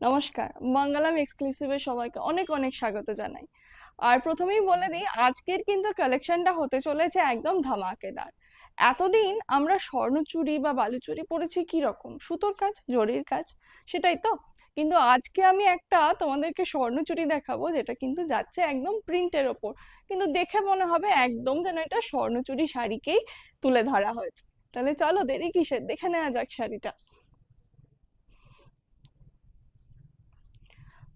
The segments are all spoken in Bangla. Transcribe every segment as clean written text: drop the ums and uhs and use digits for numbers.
নমস্কার, মঙ্গলম এক্সক্লুসিভে সবাইকে অনেক অনেক স্বাগত জানাই। আর প্রথমেই বলে দিই, আজকের কিন্তু কালেকশনটা হতে চলেছে একদম ধামাকেদার। এতদিন আমরা স্বর্ণচুড়ি বা বালুচুড়ি পরেছি কি রকম, সুতোর কাজ, জরির কাজ, সেটাই তো। কিন্তু আজকে আমি একটা তোমাদেরকে স্বর্ণচুড়ি দেখাবো, যেটা কিন্তু যাচ্ছে একদম প্রিন্টের ওপর। কিন্তু দেখে মনে হবে একদম যেন এটা স্বর্ণচুড়ি শাড়িকেই তুলে ধরা হয়েছে। তাহলে চলো, দেরি কিসের, দেখে নেওয়া যাক শাড়িটা।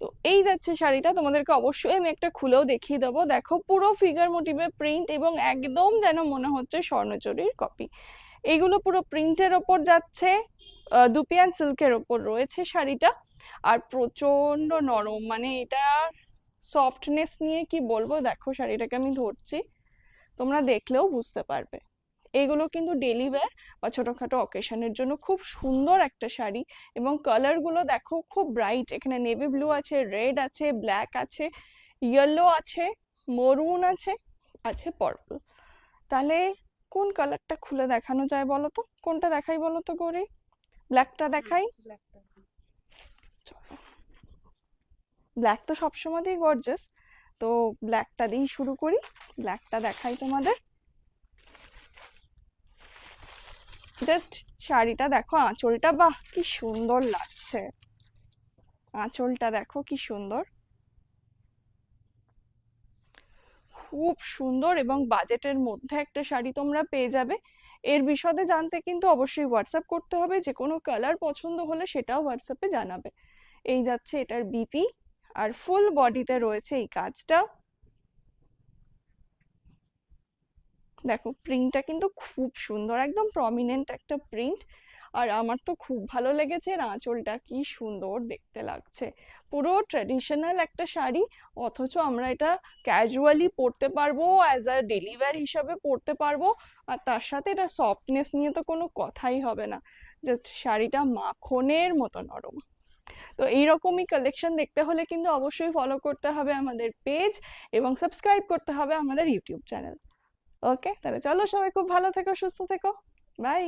তো এই যাচ্ছে শাড়িটা, তোমাদেরকে অবশ্যই আমি একটা খুলেও দেখিয়ে দেবো। দেখো, পুরো ফিগার মোটিভে প্রিন্ট এবং একদম যেন মনে হচ্ছে স্বর্ণচুরির কপি। এইগুলো পুরো প্রিন্টের ওপর যাচ্ছে, দুপিয়ান সিল্কের ওপর রয়েছে শাড়িটা। আর প্রচন্ড নরম, মানে এটা সফটনেস নিয়ে কি বলবো। দেখো শাড়িটাকে আমি ধরছি, তোমরা দেখলেও বুঝতে পারবে। এগুলো কিন্তু ডেলি ওয়্যার বা ছোটখাটো অকেশনের জন্য খুব সুন্দর একটা শাড়ি। এবং কালার গুলো দেখো খুব ব্রাইট, এখানে নেভি ব্লু আছে, রেড আছে, ব্ল্যাক আছে, ইয়েলো আছে, মরুন আছে, আছে পার্পল। তাহলে কোন কালারটা খুলে দেখানো যায় বলো তো, কোনটা দেখাই বলো তো গৌরী? ব্ল্যাকটা দেখাই। ব্ল্যাক তো সবসময়ই গর্জাস, তো ব্ল্যাকটা দিয়েই শুরু করি। ব্ল্যাকটা দেখাই তোমাদের। জাস্ট শাড়িটা দেখো, আঁচলটা বাহ কি সুন্দর লাগছে। আঁচলটা দেখো কি সুন্দর, খুব সুন্দর এবং বাজেটের মধ্যে একটা শাড়ি তোমরা পেয়ে যাবে। এর বিশদে জানতে কিন্তু অবশ্যই হোয়াটসঅ্যাপ করতে হবে, যে কোনো কালার পছন্দ হলে সেটাও হোয়াটসঅ্যাপে জানাবে। এই যাচ্ছে এটার বিপি, আর ফুল বডিতে রয়েছে এই কাজটা। দেখো প্রিন্টটা কিন্তু খুব সুন্দর, একদম প্রমিনেন্ট একটা প্রিন্ট। আর আমার তো খুব ভালো লেগেছে, এর আঁচলটা কি সুন্দর দেখতে লাগছে। পুরো ট্রেডিশনাল একটা শাড়ি, অথচ আমরা এটা ক্যাজুয়ালি পরতে পারবো, অ্যাজ আ ডেলি ওয়্যার হিসাবে পরতে পারবো। আর তার সাথে এটা সফটনেস নিয়ে তো কোনো কথাই হবে না, জাস্ট শাড়িটা মাখনের মতো নরম। তো এইরকমই কালেকশন দেখতে হলে কিন্তু অবশ্যই ফলো করতে হবে আমাদের পেজ, এবং সাবস্ক্রাইব করতে হবে আমাদের ইউটিউব চ্যানেল। ওকে, তাহলে চলো, সবাই খুব ভালো থেকো, সুস্থ থেকো। বাই।